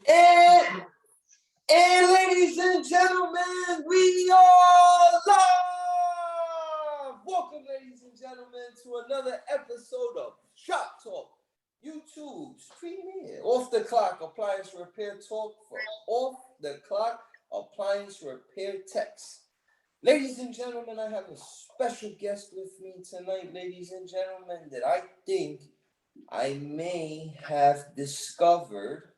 And, and ladies and gentlemen, we are live! Welcome, ladies and gentlemen, to another episode of Shop Talk, YouTube's premier Off the Clock Appliance Repair Talk for Off the Clock Appliance Repair Techs. Ladies and gentlemen, I have a special guest with me tonight, ladies and gentlemen, that I think I may have discovered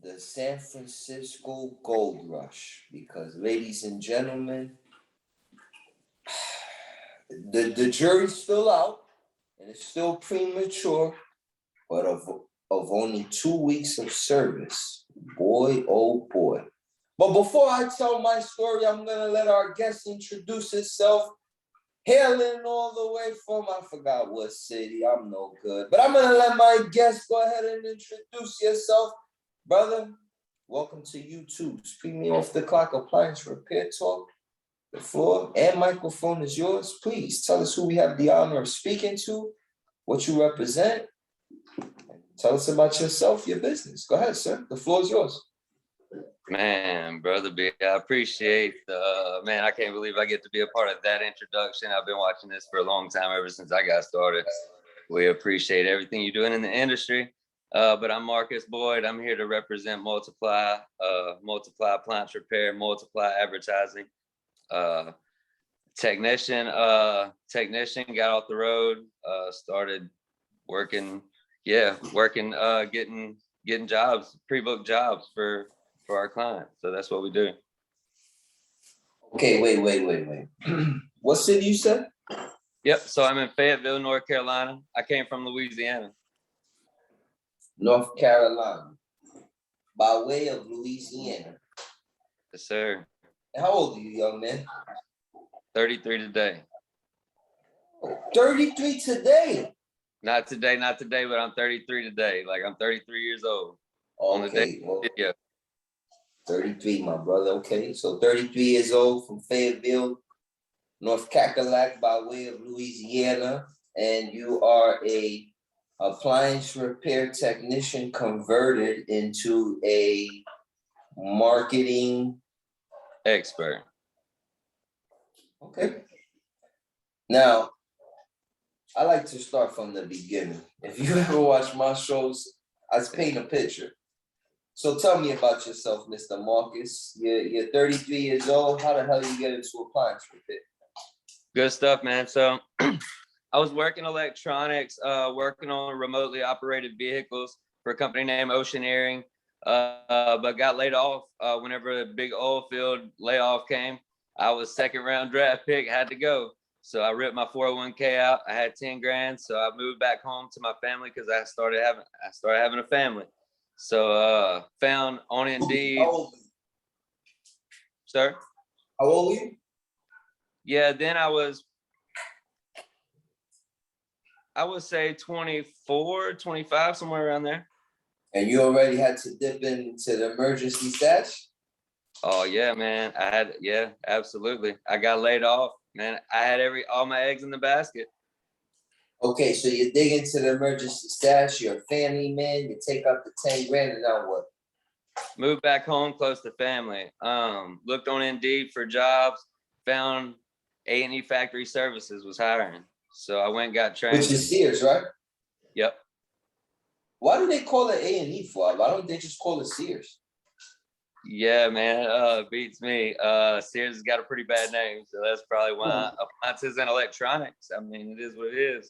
the San Francisco Gold Rush, because, ladies and gentlemen, the jury's still out and it's still premature, but of only 2 weeks of service, boy, oh boy. But before I tell my story, I'm gonna let our guest introduce himself, hailing all the way from, I forgot what city, I'm no good, but I'm gonna let my guest go ahead and introduce yourself. Brother, welcome to YouTube's Premier Off the Clock Appliance Repair Talk. The floor and microphone is yours. Please tell us who we have the honor of speaking to, what you represent, and tell us about yourself, your business. Go ahead, sir. The floor is yours. Man, Brother B, I appreciate man, I can't believe I get to be a part of that introduction. I've been watching this for a long time, ever since I got started. We appreciate everything you're doing in the industry. But I'm Marcus Boyd. I'm here to represent Multiply Appliance Repair, Multiply Advertising. Technician got off the road, started working, getting jobs, pre-booked jobs for our clients. So that's what we do. Okay, wait. What city you said? Yep, so I'm in Fayetteville, North Carolina. I came from Louisiana. North Carolina, by way of Louisiana. Yes, sir. And how old are you, young man? 33 today. 33 today? Not today, but I'm 33 today. Like, I'm 33 years old. Okay, well, 33, my brother. Okay, so 33 years old from Fayetteville, North Carolina, by way of Louisiana, and you are a appliance repair technician converted into a marketing expert. Okay. Now, I like to start from the beginning. If you ever watch my shows, I paint a picture. So tell me about yourself, Mr. Marcus. You're 33 years old. How the hell you get into appliance repair? Good stuff, man. So I was working electronics, working on remotely operated vehicles for a company named Oceaneering, but got laid off whenever the big oil field layoff came. I was second round draft pick, had to go. So I ripped my 401k out. I had 10 grand. So I moved back home to my family because I started having a family. So found on Indeed. How old are you? Sir? How old are you? Yeah, then I would say 24, 25, somewhere around there. And you already had to dip into the emergency stash? Oh yeah, man. Absolutely. I got laid off, man. I had all my eggs in the basket. Okay, so you dig into the emergency stash, you're a family man, you take up the 10 grand, and now what? Moved back home close to family. Looked on Indeed for jobs, found A&E Factory Services was hiring. So I went and got trained. Which is Sears, right? Yep. Why do they call it A&E for? Why don't they just call it Sears? Yeah, man, beats me. Sears has got a pretty bad name, so that's probably why. Appliances and electronics. I mean, it is what it is.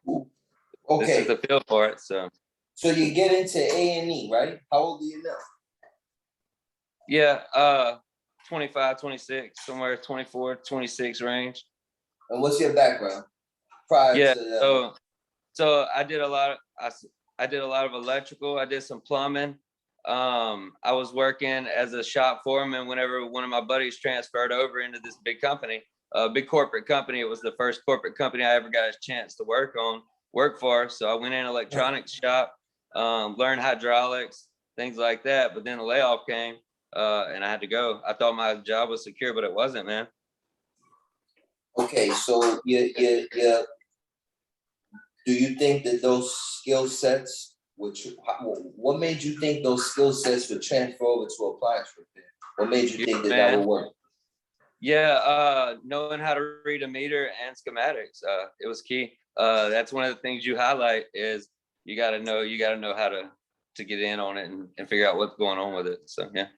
Okay. This is the feel for it, so. So you get into A&E, right? How old are you now? Yeah, 25, 26, somewhere 24, 26 range. And what's your background prior to that? So I did a lot of electrical. I did some plumbing. I was working as a shop foreman whenever one of my buddies transferred over into this big company, a big corporate company. It was the first corporate company I ever got a chance to work for. So I went in electronics shop, learned hydraulics, things like that. But then the layoff came, and I had to go. I thought my job was secure, but it wasn't, man. Okay, so do you think that those skill sets what made you think those skill sets would transfer over to appliance repair? What made you think that man. would work? Yeah, knowing how to read a meter and schematics, it was key. That's one of the things you highlight is you got to know how to get in on it and figure out what's going on with it. So yeah.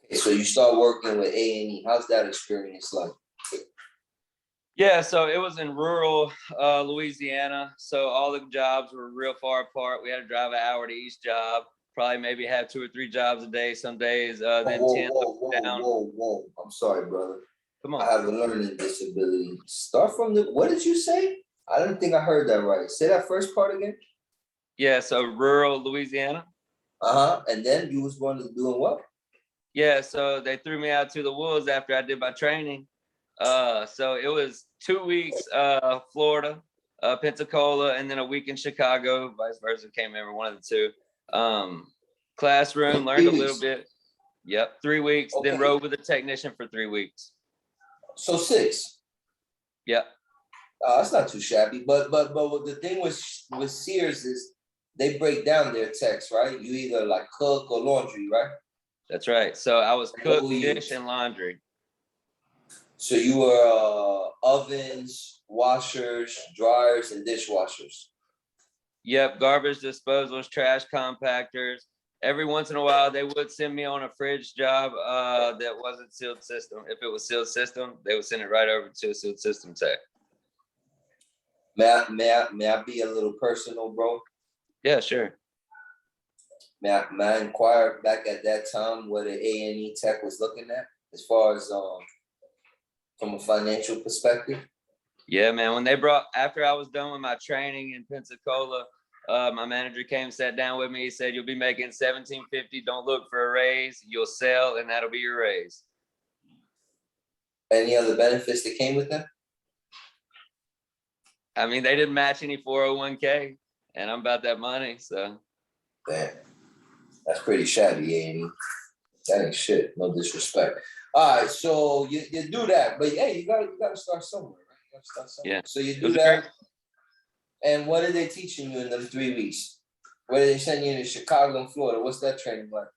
Okay, so you start working with A&E. How's that experience like? Yeah, so it was in rural Louisiana. So all the jobs were real far apart. We had to drive an hour to each job. Probably maybe have 2 or 3 jobs a day some days. Then 10 down. Whoa. I'm sorry, brother. Come I on. have a learning disability. Start from what did you say? I don't think I heard that right. Say that first part again. Yeah, so rural Louisiana. And then you was going to doing what? Yeah, so they threw me out to the wolves after I did my training. So it was 2 weeks, Florida, Pensacola, and then a week in Chicago, vice versa. Can't remember one of the two. Classroom, learned a little bit. Yep, 3 weeks, then rode with a technician for 3 weeks. So 6. Yep. That's not too shabby. But what the thing with Sears is they break down their techs, right? You either like cook or laundry, right? That's right. So I was cook, dish, and laundry. So you were ovens, washers, dryers, and dishwashers. Yep, garbage disposals, trash compactors. Every once in a while, they would send me on a fridge job that wasn't sealed system. If it was sealed system, they would send it right over to a sealed system tech. May I be a little personal, bro? Yeah, sure. May I inquire back at that time what an A&E tech was looking at as far as from a financial perspective? Yeah, man. After I was done with my training in Pensacola, my manager came, sat down with me. He said, "You'll be making $17.50. Don't look for a raise. You'll sell, and that'll be your raise." Any other benefits that came with that? I mean, they didn't match any 401k, and I'm about that money, so. Damn, that's pretty shabby, A&E. That ain't shit. No disrespect. All right, so you do that, but hey, you gotta start somewhere, right? You gotta start somewhere. Yeah. So you do that, and what are they teaching you in them 3 weeks? What are they sending you to Chicago and Florida? What's that training like?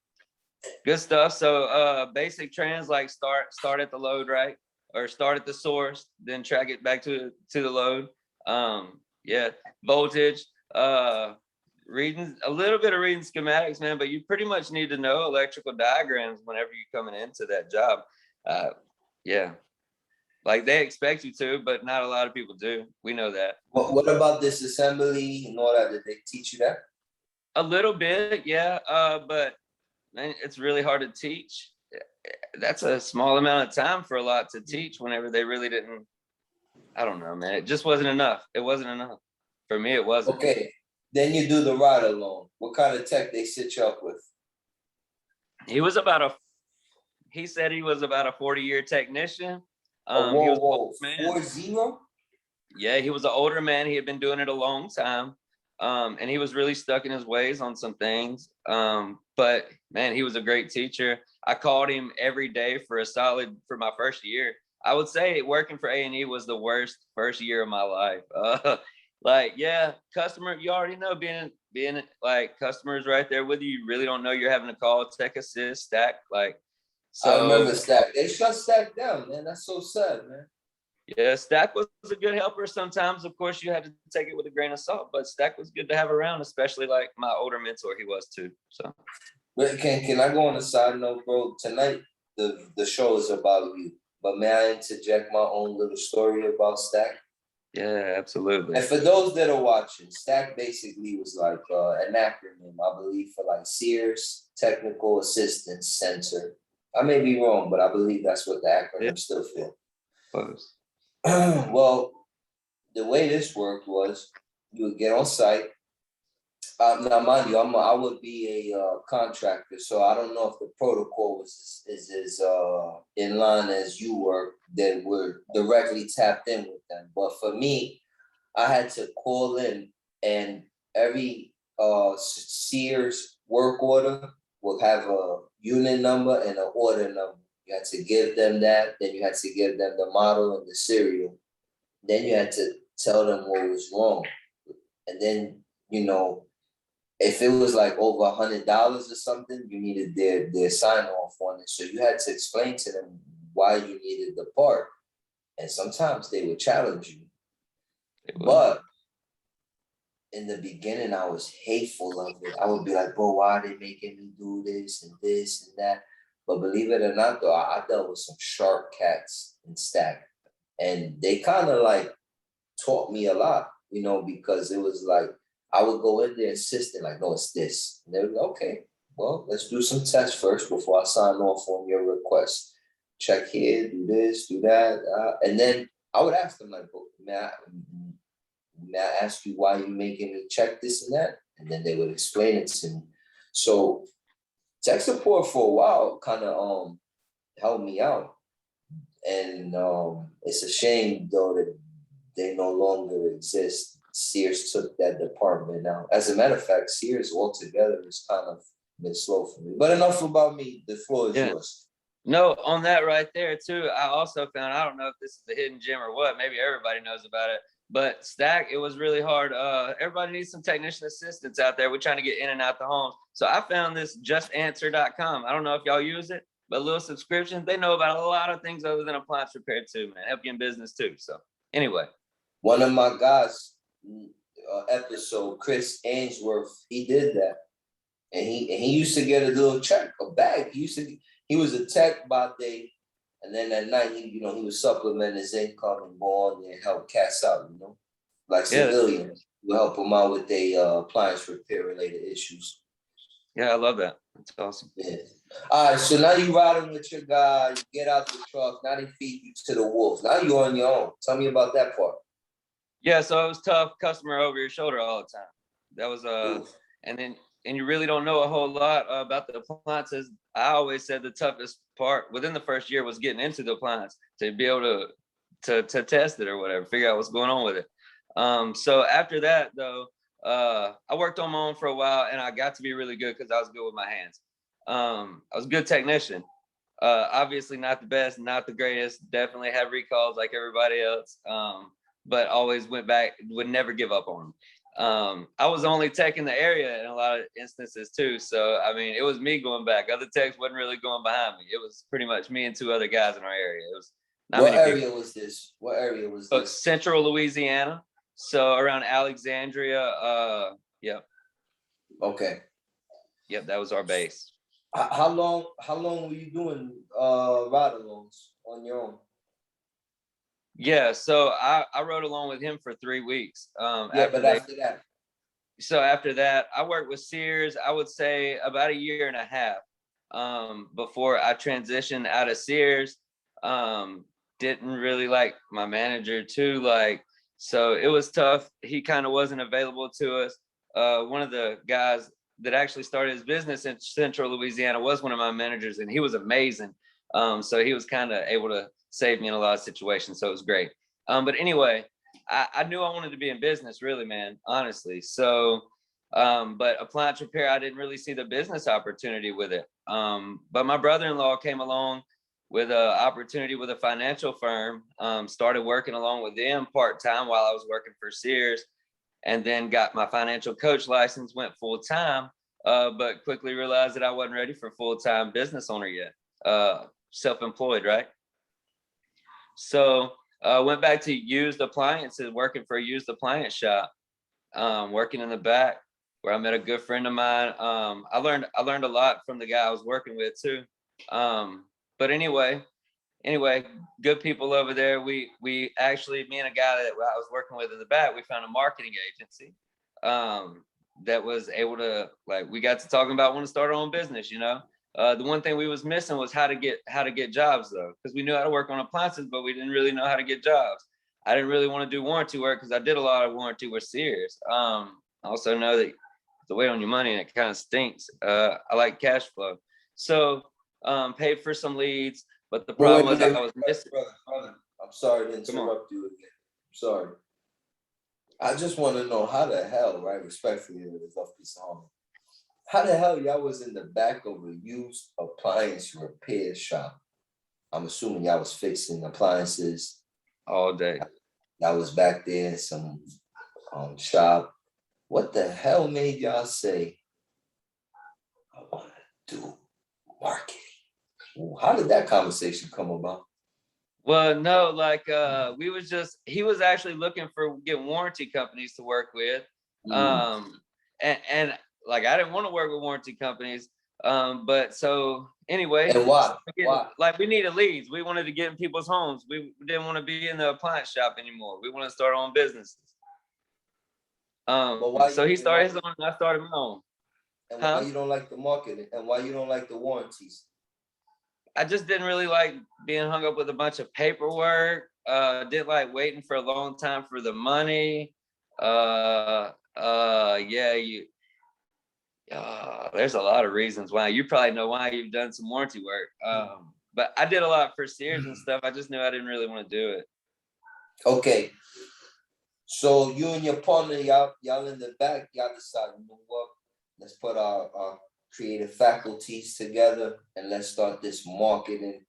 Good stuff. So basic trends like start at the load, right? Or start at the source, then track it back to the load. Yeah, voltage, reading a little bit of reading schematics, man, but you pretty much need to know electrical diagrams whenever you're coming into that job. Yeah, like they expect you to, but not a lot of people do. We know that. What about disassembly and all that? Did they teach you that? A little bit, yeah. But man, it's really hard to teach. That's a small amount of time for a lot to teach whenever they really didn't. I don't know, man. It just wasn't enough. It wasn't enough. For me, it wasn't. Okay. Then you do the ride along. What kind of tech they sit you up with? He said he was about a 40-year technician. Whoa, 40? Yeah, he was an older man. He had been doing it a long time. And he was really stuck in his ways on some things. But man, he was a great teacher. I called him every day for my first year. I would say working for A&E was the worst first year of my life. Like, yeah, customer, you already know being like customers right there with you. You really don't know you're having to call tech assist, Stack. Like, so I remember Stack. They shut Stack down, man. That's so sad, man. Yeah, Stack was a good helper. Sometimes, of course, you had to take it with a grain of salt, but Stack was good to have around, especially like my older mentor he was too. So, but can I go on a side note, bro? Tonight the show is about you, but may I interject my own little story about Stack? Yeah, absolutely. And for those that are watching, Stack basically was like an acronym, I believe, for like Sears Technical Assistance Center. I may be wrong, but I believe that's what the acronym still for. Close. Well, the way this worked was you would get on site. Now, mind you, I would be a contractor, so I don't know if the protocol is as in line as you were that were directly tapped in with them. But for me, I had to call in, and every Sears work order will have a unit number and an order number. You had to give them that, then you had to give them the model and the serial. Then you had to tell them what was wrong. And then, if it was like over $100 or something, you needed their sign off on it. So you had to explain to them why you needed the part. And sometimes they would challenge you. But in the beginning, I was hateful of it. I would be like, bro, why are they making me do this and that? But believe it or not, though, I dealt with some sharp cats in Stack. And they kind of like taught me a lot, because it was like, I would go in there insisting, like, no, it's this. And they would go, okay, well, let's do some tests first before I sign off on your request. Check here, do this, do that. And then I would ask them, like, may I ask you why you making me check this and that? And then they would explain it to me. So tech support for a while kind of helped me out. And it's a shame though that they no longer exist. Sears took that department out. As a matter of fact, Sears altogether has kind of been slow for me. But enough about me. The floor is yours. No, on that right there too, I also found, I don't know if this is a hidden gem or what, maybe everybody knows about it, but Stack, it was really hard. Everybody needs some technician assistance out there. We're trying to get in and out the homes. So I found this justanswer.com. I don't know if y'all use it, but a little subscription. They know about a lot of things other than appliance repair too, man. Help you in business too. So anyway. One of my guys episode, Chris Ainsworth, he did that. And he used to get a little check, a bag. He was a tech by day, and then at night he would supplement his income and go on there and help cats out, like civilians. We help them out with their appliance repair related issues. Yeah, I love that. That's awesome. Yeah. All right, so now you riding with your guy, you get out the truck, now they feed you to the wolves. Now you're on your own. Tell me about that part. Yeah, so it was tough, customer over your shoulder all the time. That was and you really don't know a whole lot about the appliances. I always said the toughest part within the first year was getting into the appliance to be able to test it or whatever, figure out what's going on with it. So after that though, I worked on my own for a while and I got to be really good because I was good with my hands. I was a good technician. Obviously not the best, not the greatest, definitely had recalls like everybody else. But always went back, would never give up on them. I was the only tech in the area in a lot of instances too. So, I mean, it was me going back. Other techs wasn't really going behind me. It was pretty much me and two other guys in our area. It was not What many area people. was this? What area was this? Central Louisiana. So around Alexandria. Yep. Okay. Yep, that was our base. How long were you doing ride-alongs on your own? Yeah, so I rode along with him for 3 weeks. After that. So after that, I worked with Sears, I would say about 1.5 years before I transitioned out of Sears. Didn't really like my manager too, so it was tough. He kind of wasn't available to us. One of the guys that actually started his business in Central Louisiana was one of my managers, and he was amazing. So he was kind of able to save me in a lot of situations. So it was great. But anyway, I knew I wanted to be in business really, man, honestly. So, but appliance repair, I didn't really see the business opportunity with it. But my brother-in-law came along with an opportunity with a financial firm, started working along with them part-time while I was working for Sears, and then got my financial coach license, went full-time, but quickly realized that I wasn't ready for full-time business owner yet. Self-employed, right? So went back to used appliances, working for a used appliance shop, working in the back, where I met a good friend of mine. I learned a lot from the guy I was working with too. But anyway, good people over there. We actually, me and a guy that I was working with in the back, we found a marketing agency that was able to, we got to talking about wanting to start our own business, The one thing we was missing was how to get jobs though, because we knew how to work on appliances, but we didn't really know how to get jobs. I didn't really want to do warranty work because I did a lot of warranty with Sears. I also know that the weight on your money and it kind of stinks. I like cash flow. So paid for some leads, but the problem was I was missing. Brother, I'm sorry to interrupt you again. I'm sorry. I just want to know how the hell, right? Respectfully, it's off piece of home. How the hell y'all was in the back of a used appliance repair shop? I'm assuming y'all was fixing appliances all day. Y'all was back there in some shop. what the hell made y'all say, I want to do marketing? How did that conversation come about? Well, no, like he was actually looking for get warranty companies to work with. And like I didn't want to work with warranty companies. But so anyway, And why? Why? like we needed leads. We wanted to get in people's homes. We didn't want to be in the appliance shop anymore. We want to start our own businesses. But why So he you started his own, and I started my own. and why you don't like the marketing and why you don't like the warranties? I just didn't really like being hung up with a bunch of paperwork. Didn't like waiting for a long time for the money. Yeah, there's a lot of reasons why. You probably know why you've done some warranty work. But I did a lot for Sears and stuff. I just knew I didn't really want to do it. Okay. So you and your partner, y'all in the back, y'all decide, you know what? Let's put our creative faculties together and let's start this marketing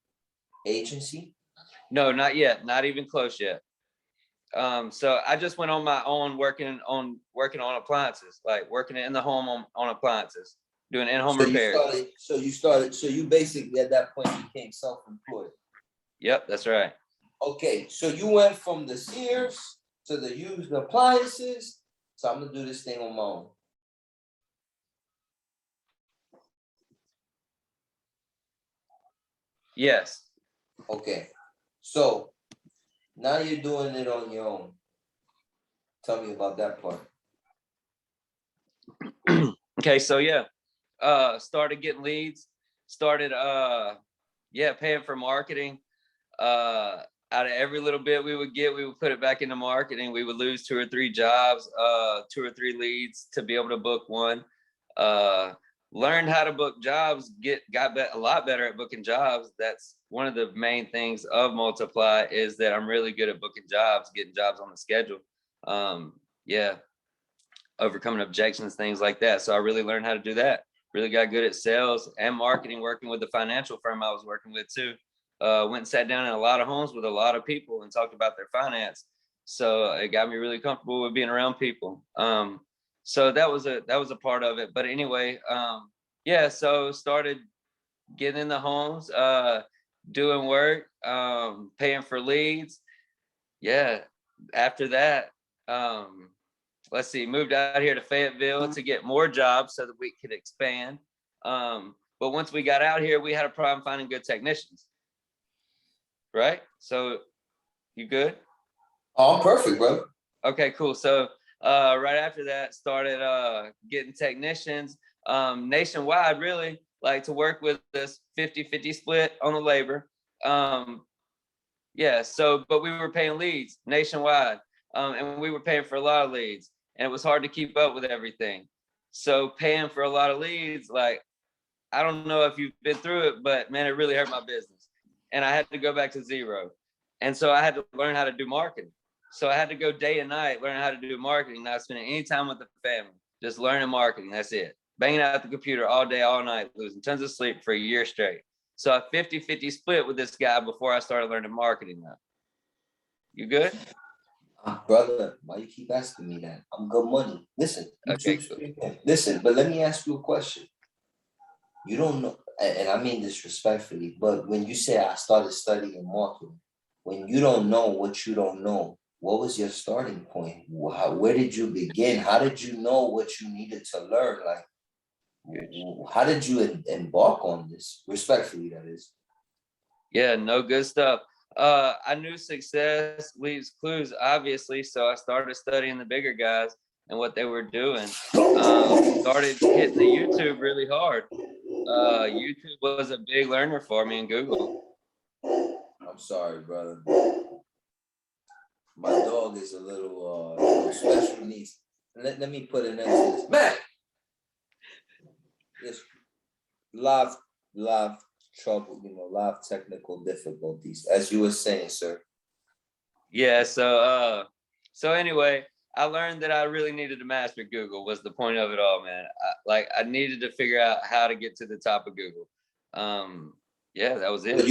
agency. No, not yet. Not even close yet. So I just went on my own working on appliances, like working in the home on appliances, doing in-home repairs. So you basically at that point became self-employed. Yep, that's right. Okay, so you went from the Sears to the used appliances. So I'm gonna do this thing on my own. Yes. Okay, so now you're doing it on your own. Tell me about that part. Okay, so yeah, started getting leads, started paying for marketing. Out of every little bit we would get, we would put it back into marketing. We would lose 2 or 3 jobs, 2 or 3 leads to be able to book one. Learned how to book jobs, got a lot better at booking jobs. That's one of the main things of Multiply is that I'm really good at booking jobs, getting jobs on the schedule. Overcoming objections, things like that. So I really learned how to do that. Really got good at sales and marketing, working with the financial firm I was working with too. Went and sat down in a lot of homes with a lot of people and talked about their finance. So it got me really comfortable with being around people. So that was a part of it. But anyway, so started getting in the homes, doing work, paying for leads. Yeah. After that, let's see, moved out here to Fayetteville to get more jobs so that we could expand. But once we got out here, we had a problem finding good technicians. Right? So you good? Oh, I'm perfect, bro. Okay, cool. So right after that, started getting technicians nationwide, really, like to work with this 50-50 split on the labor. But we were paying leads nationwide, and we were paying for a lot of leads, and it was hard to keep up with everything. So paying for a lot of leads, like, I don't know if you've been through it, but man, it really hurt my business. And I had to go back to zero. And so I had to learn how to do marketing. So I had to go day and night, learn how to do marketing, not spending any time with the family, just learning marketing. That's it. Banging out the computer all day, all night, losing tons of sleep for a year straight. So a 50-50 split with this guy before I started learning marketing now. You good? Brother, why you keep asking me that? I'm good money. Listen, Okay, cool. Listen, but let me ask you a question. You don't know, and I mean this respectfully, but when you say I started studying marketing, when you don't know what you don't know, what was your starting point? Where did you begin? How did you know what you needed to learn? Like, how did you embark on this? Respectfully, that is. Yeah, no, good stuff. I knew success leaves clues, obviously, so I started studying the bigger guys and what they were doing. Started hitting the YouTube really hard. YouTube was a big learner for me, and Google. I'm sorry, brother. My dog is a little special needs. Let me put an end to this. Man! Yes. Live trouble, live technical difficulties, as you were saying, sir. Yeah, so anyway, I learned that I really needed to master Google was the point of it all, man. I needed to figure out how to get to the top of Google. That was it.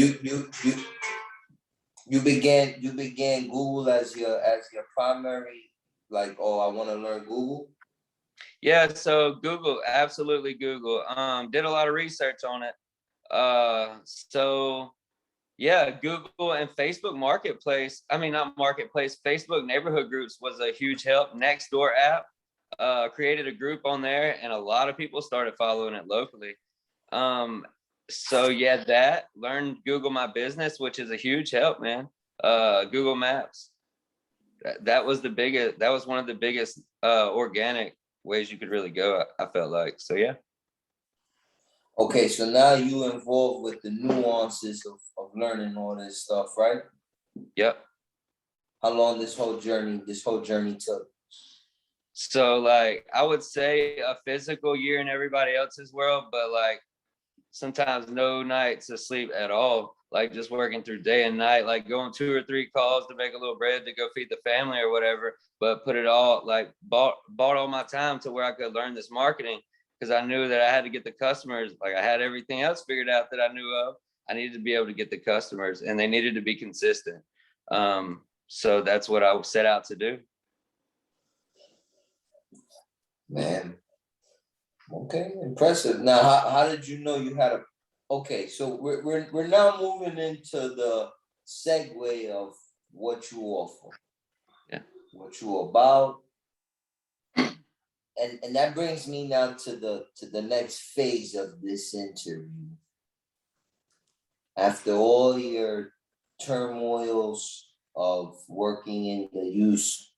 You began Google as your primary, like, oh, I want to learn Google. Yeah, so Google, absolutely Google. Did a lot of research on it. So yeah, Google and Facebook Marketplace. I mean, not Marketplace. Facebook neighborhood groups was a huge help. Nextdoor app, created a group on there, and a lot of people started following it locally. Um, so yeah, that learned Google My Business, which is a huge help, man. Google Maps. That was the biggest. That was one of the biggest organic ways you could really go. I felt like so. Yeah. Okay, so now you involved with the nuances of learning all this stuff, right? Yep. How long this whole journey took? So like I would say a physical year in everybody else's world, but like sometimes no nights of sleep at all. Like just working through day and night, like going 2 or 3 calls to make a little bread to go feed the family or whatever. But put it all like bought all my time to where I could learn this marketing because I knew that I had to get the customers. Like I had everything else figured out that I knew of. I needed to be able to get the customers, and they needed to be consistent. So that's what I set out to do. Man, okay, impressive. Now, how did you know you had a? Okay, so we're now moving into the segue of what you offer, Yeah. what you about, and that brings me now to the next phase of this interview. After all your turmoils of working in the use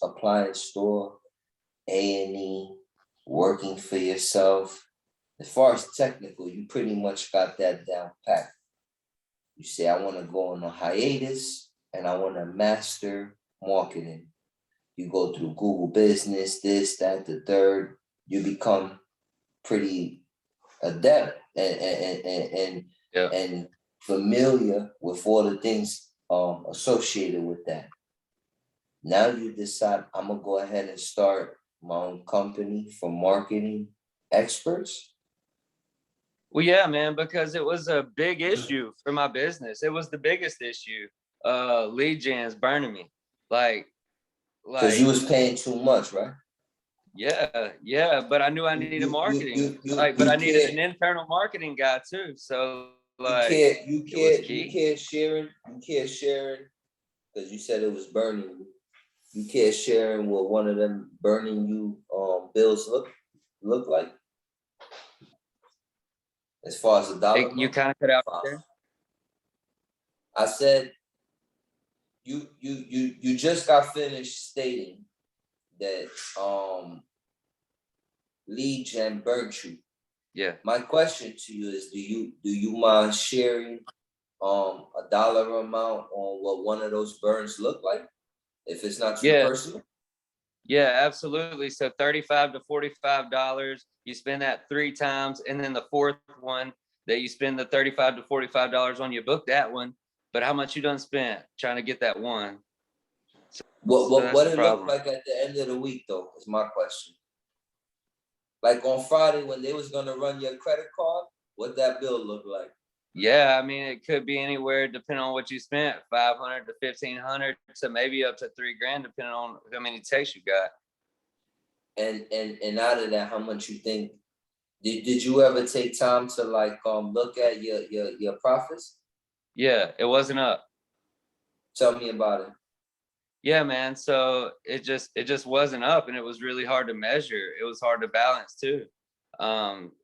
appliance store, A&E, working for yourself. As far as technical, you pretty much got that down pat. You say, I want to go on a hiatus and I want to master marketing. You go through Google Business, this, that, the third. You become pretty adept and Yeah. and familiar with all the things associated with that. Now you decide I'm gonna go ahead and start my own company for marketing experts. Well, yeah, man, because it was a big issue for my business. It was the biggest issue. Lead gens burning me. Like, Because you was paying too much, right? yeah. But I knew I needed marketing. Like, but I needed an internal marketing guy too. So like it was key. You can't sharing because you said it was burning you. You can't sharing what one of them burning you bills look like as far as the dollar You amount. kind of cut out there. I said you just got finished stating that lead gen burnt you. Yeah. My question to you is, do you mind sharing a dollar amount on what one of those burns look like? If it's not too Yeah. personal. Yeah, absolutely. So $35 to $45. You spend that 3 times, and then the fourth one that you spend the $35 to $45 on, you book that one. But how much you done spent trying to get that one? So What that's the it look problem. like at the end of the week though is my question. Like on Friday when they was gonna run your credit card, what that bill look like? Yeah, I mean, it could be anywhere depending on what you spent, 500 to 1,500 to maybe up to $3,000, depending on how many texts you got. And out of that, how much you think? Did you ever take time to like look at your profits? Yeah, it wasn't up. Tell me about it. Yeah, man. So it just wasn't up, and it was really hard to measure. It was hard to balance too.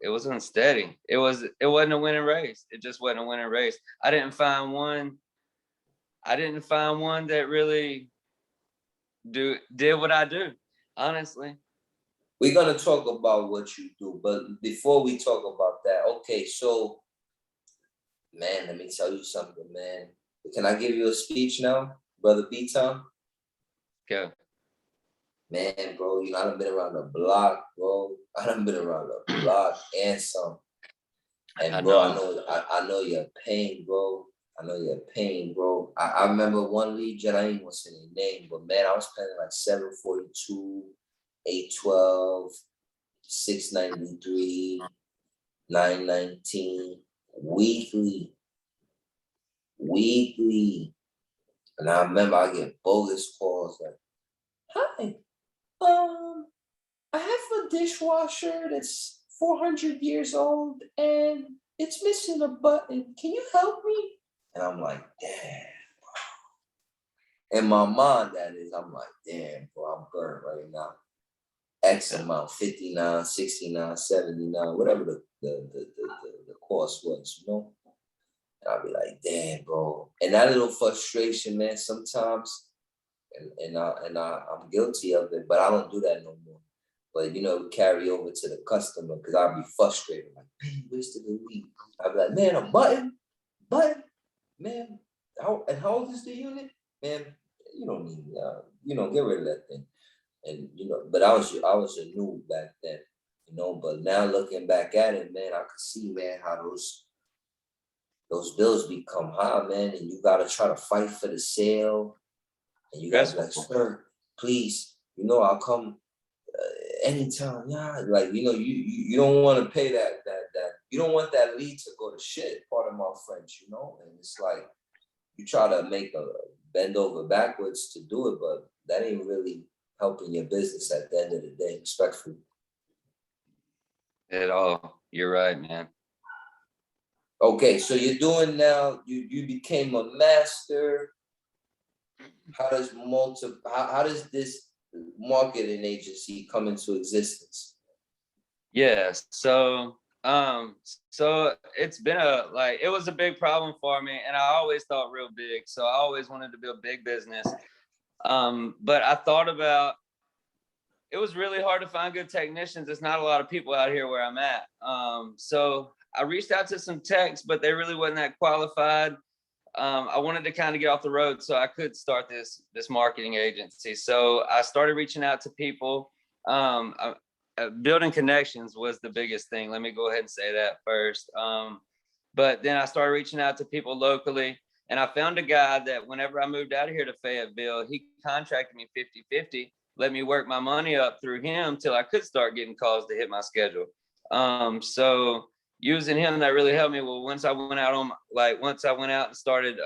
It was unsteady. It wasn't a winning race. It just wasn't a winning race. I didn't find one that really did what I do, honestly. We're gonna talk about what you do, but before we talk about that, okay, so man, let me tell you something, man. Can I give you a speech now, brother B-Tom? Okay. Man, bro, I done been around the block, bro. I done been around the block and some. And bro, I know your pain, bro. I know your pain, bro. I remember one lead gen, I ain't gonna say their name, but man, I was paying like 742, 812, 693, 919 weekly. And I remember I get bogus calls like, hi, I have a dishwasher that's 400 years old and it's missing a button. Can you help me? And I'm like, damn. In my mind, that is, I'm like, damn, bro, I'm burnt right now. X amount, 59, 69, 79, whatever the cost was, you know? And I'll be like, damn, bro. And that little frustration, man, sometimes, I'm guilty of it, but I don't do that no more. But you know, carry over to the customer because I'll be frustrated. Like, man, wasted a week. I'll be like, man, a button, man. How old is the unit? Man, you don't need get rid of that thing. And but I was a noob back then, but now looking back at it, man, I could see, man, how those bills become high, man, and you gotta try to fight for the sale, and you gotta be like, sir, please, I'll come anytime, yeah, like you don't want to pay that you don't want that lead to go to shit. Part of my French, and it's like you try to make a bend over backwards to do it, but that ain't really helping your business at the end of the day, respectfully. At all. You're right, man. Okay, so you're doing now, you became a master. How does this marketing agency come into existence? Yeah, so it's been it was a big problem for me, and I always thought real big. So I always wanted to build big business. But I thought about, it was really hard to find good technicians. There's not a lot of people out here where I'm at. So I reached out to some techs, but they really wasn't that qualified. I wanted to kind of get off the road so I could start this marketing agency. So I started reaching out to people. Building connections was the biggest thing. Let me go ahead and say that first. But then I started reaching out to people locally, and I found a guy that whenever I moved out of here to Fayetteville, he contracted me 50-50, let me work my money up through him till I could start getting calls to hit my schedule. So using him, that really helped me. Well, once I went out and started,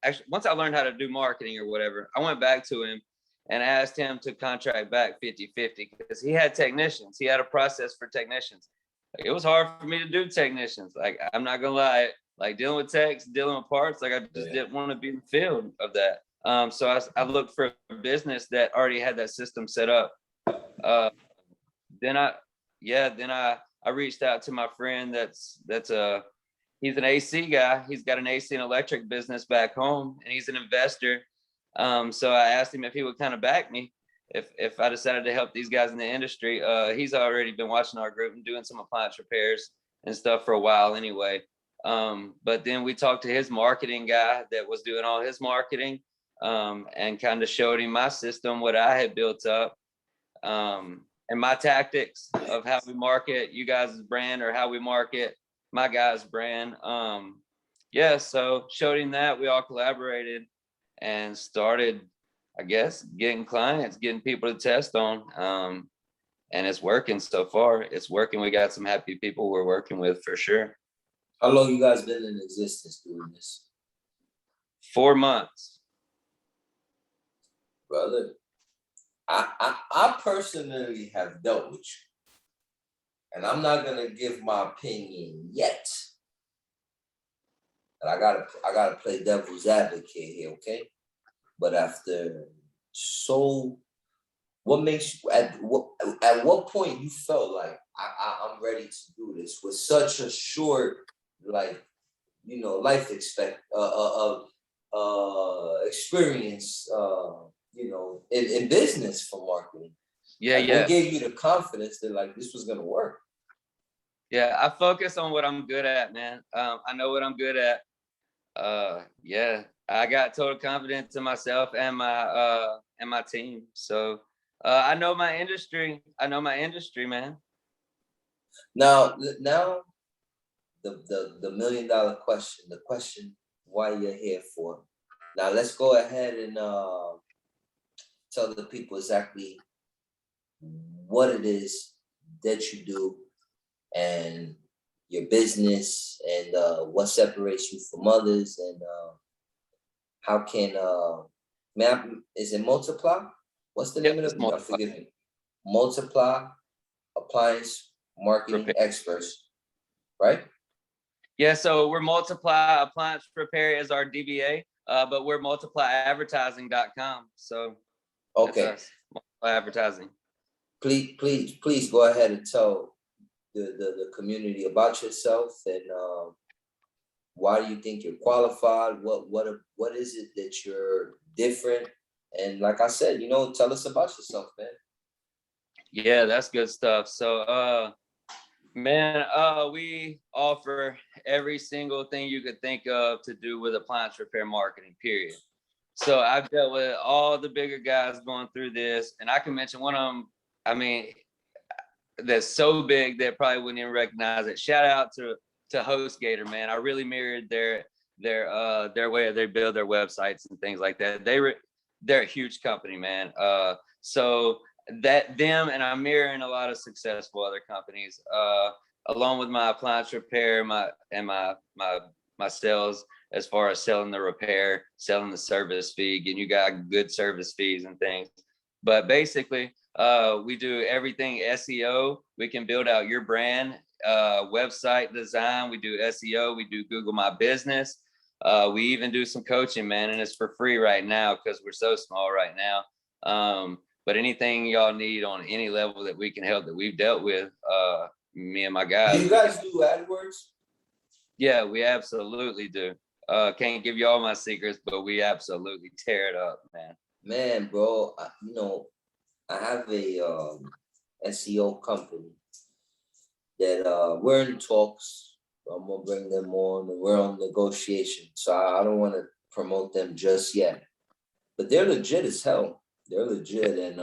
actually, once I learned how to do marketing or whatever, I went back to him and asked him to contract back 50-50 because he had technicians. He had a process for technicians. Like, it was hard for me to do technicians. Like, I'm not gonna lie, like dealing with techs, dealing with parts, like I just didn't want to be in the field of that. So I looked for a business that already had that system set up. Then I reached out to my friend he's an AC guy. He's got an AC and electric business back home, and he's an investor. So I asked him if he would kind of back me if I decided to help these guys in the industry. He's already been watching our group and doing some appliance repairs and stuff for a while anyway. But then we talked to his marketing guy that was doing all his marketing, and kind of showed him my system, what I had built up, and my tactics of how we market you guys' brand or how we market my guy's brand. So showed him that. We all collaborated and started, I guess, getting clients, getting people to test on. And it's working so far. It's working. We got some happy people we're working with for sure. How long you guys been in existence doing this? 4 months. Brother, I personally have dealt with you. And I'm not gonna give my opinion yet. And I gotta play devil's advocate here, okay? But what makes you at what point you felt like I'm ready to do this with such a short, like, life experience, in business for marketing? What gave you the confidence that like this was gonna work? Yeah, I focus on what I'm good at, man. I know what I'm good at. I got total confidence in myself and my team. So I know my industry. Man. Now the $1 million question, the question why you're here for. Now let's go ahead and tell the people exactly what it is that you do and your business and what separates you from others, and how can is it Multiply? What's the name of it? Forgive me. Multiply Appliance Marketing Experts, right? Yeah, so we're Multiply Appliance Repair is our DBA, but we're multiplyadvertising.com. So that's Okay, us, Multiply Advertising. please go ahead and tell the community about yourself and why do you think you're qualified? What is it that you're different? And like I said, tell us about yourself, man. Yeah, that's good stuff. So, man, we offer every single thing you could think of to do with appliance repair marketing, period. So I've dealt with all the bigger guys going through this, and I can mention one of them. I mean, that's so big that probably wouldn't even recognize it. Shout out to HostGator, man. I really mirrored their way they build their websites and things like that. They're a huge company, man. So that them and I'm mirroring a lot of successful other companies, along with my appliance repair, my sales as far as selling the repair, selling the service fee, getting you got good service fees and things. But basically, we do everything SEO. We can build out your brand, website design. We do SEO. We do Google My Business. We even do some coaching, man, and it's for free right now because we're so small right now. But anything y'all need on any level that we can help that we've dealt with, me and my guys. Do you guys do AdWords? Yeah, we absolutely do. Can't give you all my secrets, but we absolutely tear it up, man. Man, bro, I have a SEO company that we're in talks. I'm gonna bring them on, and we're on negotiation. So I don't want to promote them just yet, but they're legit as hell. They're legit, and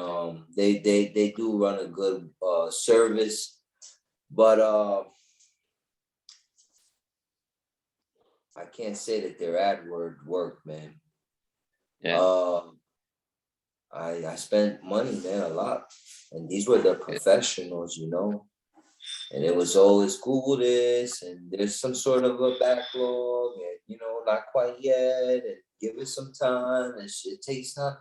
they do run a good service, but I can't say that their AdWord work, man. Yeah. I spent money, man, a lot, and these were the professionals, and it was always Google this, and there's some sort of a backlog, and not quite yet, and give it some time, and shit takes time.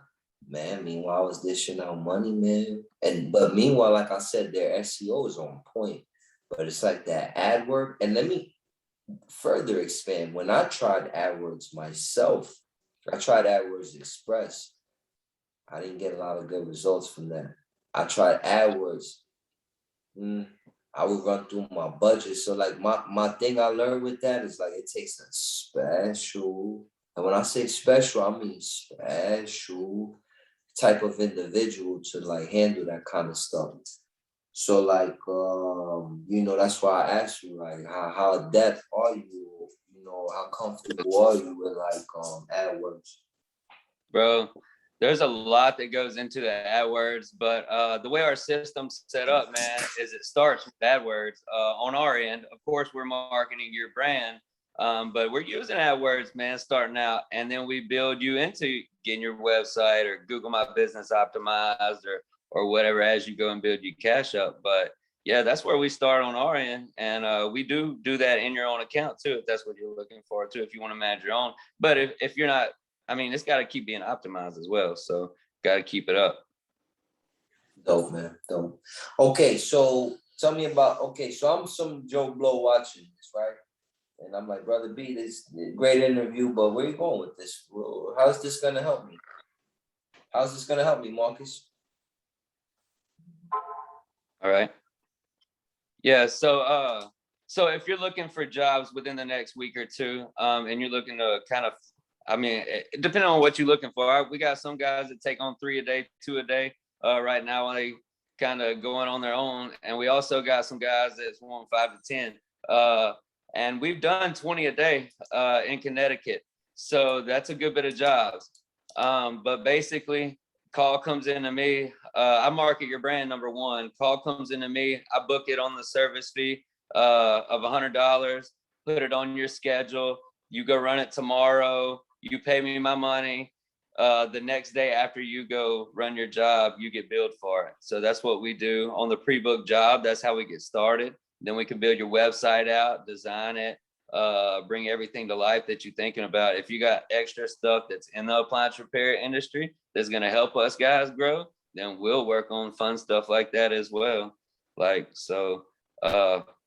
Man, meanwhile, I was dishing out money, man. But meanwhile, like I said, their SEO is on point. But it's like that ad work. And let me further expand. When I tried AdWords myself, I tried AdWords Express. I didn't get a lot of good results from that. I tried AdWords. I would run through my budget. So like my thing I learned with that is like it takes a special, and when I say special, I mean special type of individual to like handle that kind of stuff. So like that's why I asked you like how adept are you? How comfortable are you with like AdWords? Bro, there's a lot that goes into the AdWords, but the way our system's set up, man, is it starts with AdWords. On our end, of course, we're marketing your brand, but we're using AdWords, man, starting out, and then we build you into getting your website or Google My Business optimized or whatever as you go and build your cash up. But yeah, that's where we start on our end, and we do that in your own account too, if that's what you're looking for too, if you want to manage your own. But if you're not, I mean, it's got to keep being optimized as well. So got to keep it up. Dope, man. Dope. Okay, so tell me about, so I'm some Joe Blow watching this, right? And I'm like, Brother B, this great interview, but where you going with this? How's this going to help me? How's this going to help me, Marcus? All right. Yeah. So if you're looking for jobs within the next week or two, and you're looking to kind of, I mean, depending on what you're looking for, we got some guys that take on 3 a day, 2 a day. Right now, they kind of going on their own, and we also got some guys that's wanting 5 to 10. And we've done 20 a day in Connecticut, so that's a good bit of jobs. But basically, call comes into me. I market your brand, number one. Call comes into me. I book it on the service fee of $100. Put it on your schedule. You go run it tomorrow. You pay me my money. The next day after you go run your job, you get billed for it. So that's what we do on the pre-booked job. That's how we get started. Then we can build your website out, design it, bring everything to life that you're thinking about. If you got extra stuff that's in the appliance repair industry that's going to help us guys grow, then we'll work on fun stuff like that as well. Like, so,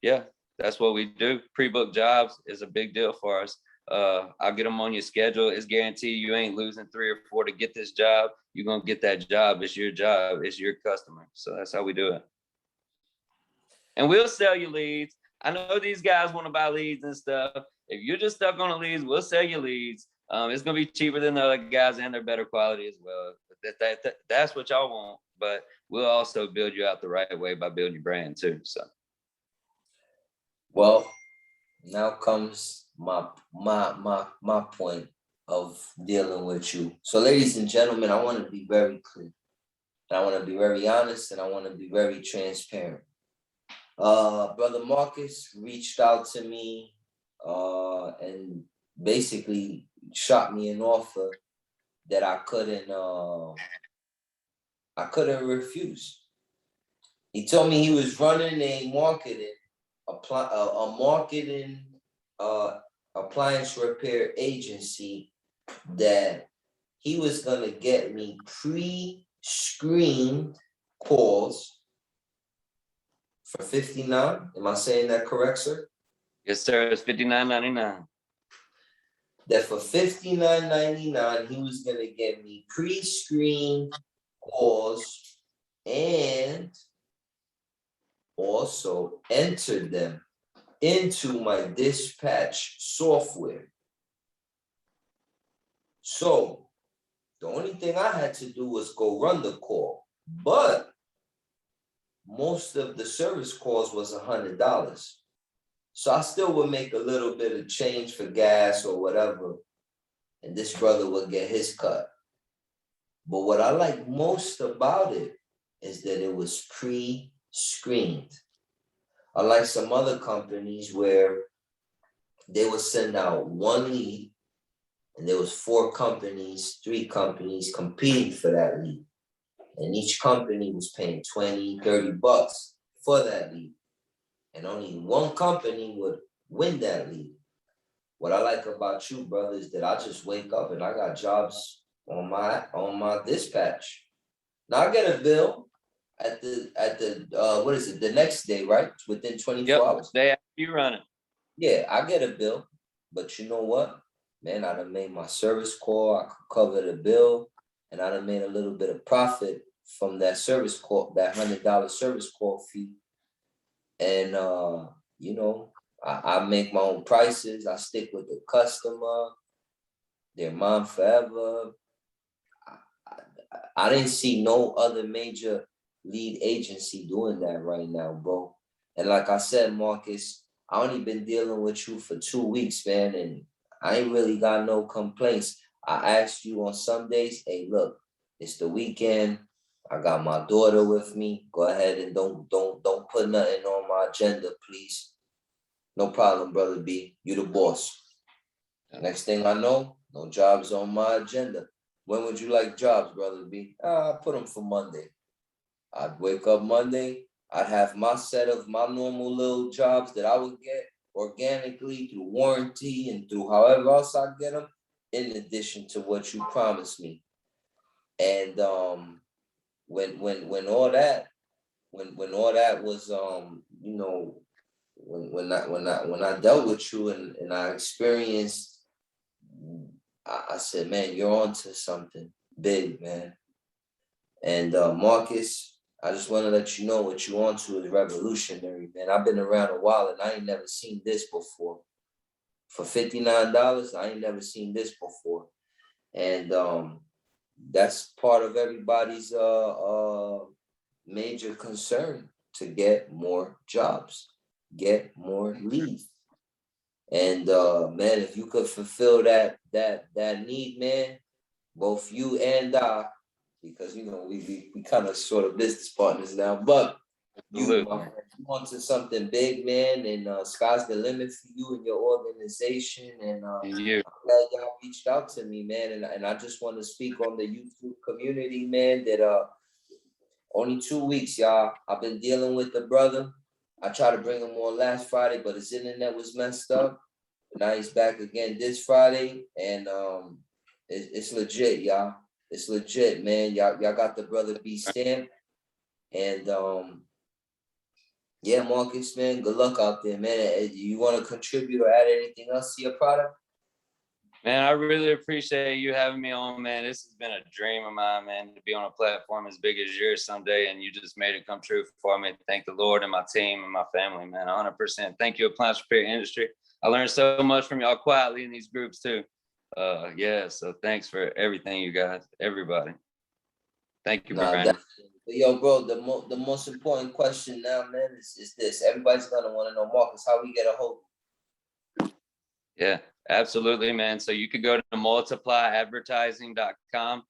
yeah, that's what we do. Pre-book jobs is a big deal for us. I'll get them on your schedule. It's guaranteed you ain't losing 3 or 4 to get this job. You're going to get that job. It's your job. It's your customer. So that's how we do it. And we'll sell you leads. I know these guys want to buy leads and stuff. If you're just stuck on the leads, we'll sell you leads. It's going to be cheaper than the other guys, and they're better quality as well. That's what y'all want. But we'll also build you out the right way by building your brand too. So, well, now comes my point of dealing with you. So, ladies and gentlemen, I want to be very clear. And I want to be very honest, and I want to be very transparent. Brother Marcus reached out to me and basically shot me an offer that I couldn't refuse. He told me he was running a appliance repair agency, that he was gonna get me pre-screened calls for $59. Am I saying that correct, sir? yes, sir. It's $59.99. That for $59.99, he was gonna get me pre-screened calls and also enter them into my dispatch software. So the only thing I had to do was go run the call, but most of the service calls was $100. So I still would make a little bit of change for gas or whatever, and this brother would get his cut. But what I like most about it is that it was pre-screened. Unlike some other companies where they would send out one lead and there was 3 companies competing for that lead. And each company was paying $20, $30 for that lead. And only one company would win that lead. What I like about you, brother, is that I just wake up and I got jobs on my dispatch. Now I get a bill at the the next day, right? Within 24 hours. Day after you run it. Yeah, I get a bill, but you know what? Man, I done made my service call. I could cover the bill, and I done made a little bit of profit from that service call, that $100 service call fee. And I make my own prices. I stick with the customer. They're mine forever. I didn't see no other major lead agency doing that right now, bro. And like I said, Marcus, I only been dealing with you for 2 weeks, man, and I ain't really got no complaints. I asked you on some days, hey, look, it's the weekend. I got my daughter with me. Go ahead and don't put nothing on my agenda, please. No problem, brother B. You the boss. Next thing I know, no jobs on my agenda. When would you like jobs, brother B? I put them for Monday. I'd wake up Monday. I'd have my set of my normal little jobs that I would get organically through warranty and through however else I get them, in addition to what you promised me. And when all that was when I dealt with you and I experienced, I said, man, you're onto something big, man. And Marcus, I just want to let you know what you're onto is revolutionary, man. I've been around a while and I ain't never seen this before. For $59, I ain't never seen this before. And that's part of everybody's major concern, to get more jobs, get more leads. And man, if you could fulfill that need, man, both you and I, because we kind of sort of business partners now, but you, my friend, you onto something big, man, and sky's the limit for you and your organization. And I'm glad y'all reached out to me, man. And I just want to speak on the YouTube community, man, that only 2 weeks, y'all. I've been dealing with the brother. I tried to bring him on last Friday, but his internet was messed up. Now he's back again this Friday, and it's legit, y'all. It's legit, man. Y'all got the Brother B stamp. And yeah, Marcus, man, good luck out there, man. You want to contribute or add anything else to your product? Man, I really appreciate you having me on, man. This has been a dream of mine, man, to be on a platform as big as yours someday, and you just made it come true for me. Thank the Lord and my team and my family, man. 100%. Thank you, Appliance Repair Industry. I learned so much from y'all quietly in these groups too. Yeah, so thanks for everything, you guys, everybody. Thank you, Brandon. Yo, bro, the most important question now, man, is this. Everybody's gonna want to know, Marcus, how we get a hold. Yeah, absolutely, man. So you could go to multiplyadvertising.com.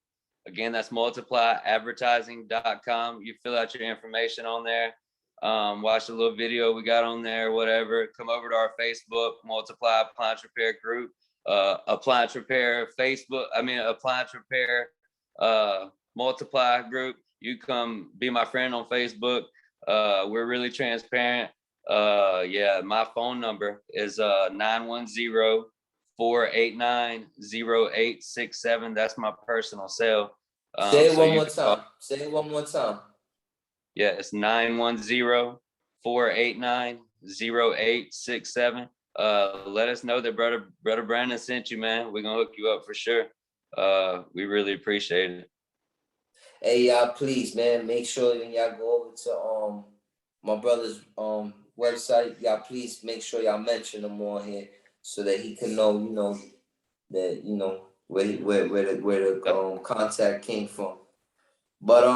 Again, that's multiplyadvertising.com. You fill out your information on there. Watch a little video we got on there, whatever. Come over to our Facebook, Multiply Appliance Repair Group, Appliance Repair Facebook. Appliance Repair Multiply Group. You come be my friend on Facebook. We're really transparent. Yeah, my phone number is 910-489-0867. That's my personal cell. Say it one more time. Say it one more time. Yeah, it's 910-489-0867. Let us know that brother Brandon sent you, man. We're gonna hook you up for sure. We really appreciate it. Hey, y'all, please, man, make sure when y'all go over to my brother's website, y'all please make sure y'all mention him on here so that he can know, that where the contact came from. But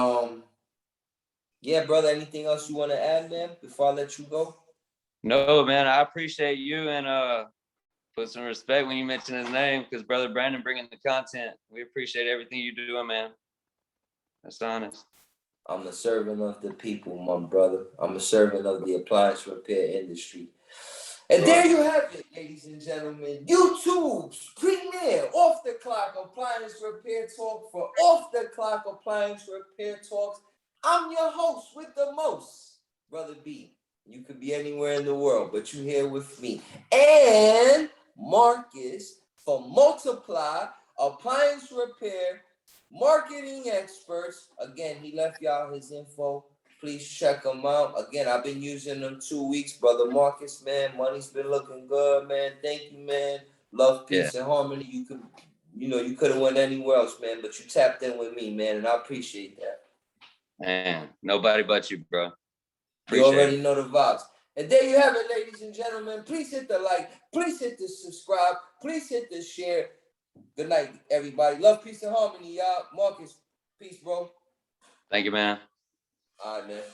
yeah, brother, anything else you want to add, man, before I let you go? No, man, I appreciate you, and put some respect when you mention his name, because brother Brandon bringing the content. We appreciate everything you do, man. That's honest. I'm a servant of the people, my brother. I'm a servant of the appliance repair industry. And there you have it, ladies and gentlemen. YouTube's premier Off the Clock Appliance Repair Talk for Off the Clock Appliance Repair Talks. I'm your host with the most, Brother B. You could be anywhere in the world, but you're here with me. And Marcus from Multiply Appliance Repair Marketing Experts. Again, he left y'all his info. Please check him out. Again, I've been using them 2 weeks, Brother Marcus, man. Money's been looking good, man. Thank you, man. Love, peace, and harmony. You could have went anywhere else, man, but you tapped in with me, man, and I appreciate that. Man, nobody but you, bro. You already know the vibes. And there you have it, ladies and gentlemen. Please hit the like. Please hit the subscribe. Please hit the share. Good night, everybody. Love, peace, and harmony, y'all. Marcus, peace, bro. Thank you, man. All right, man.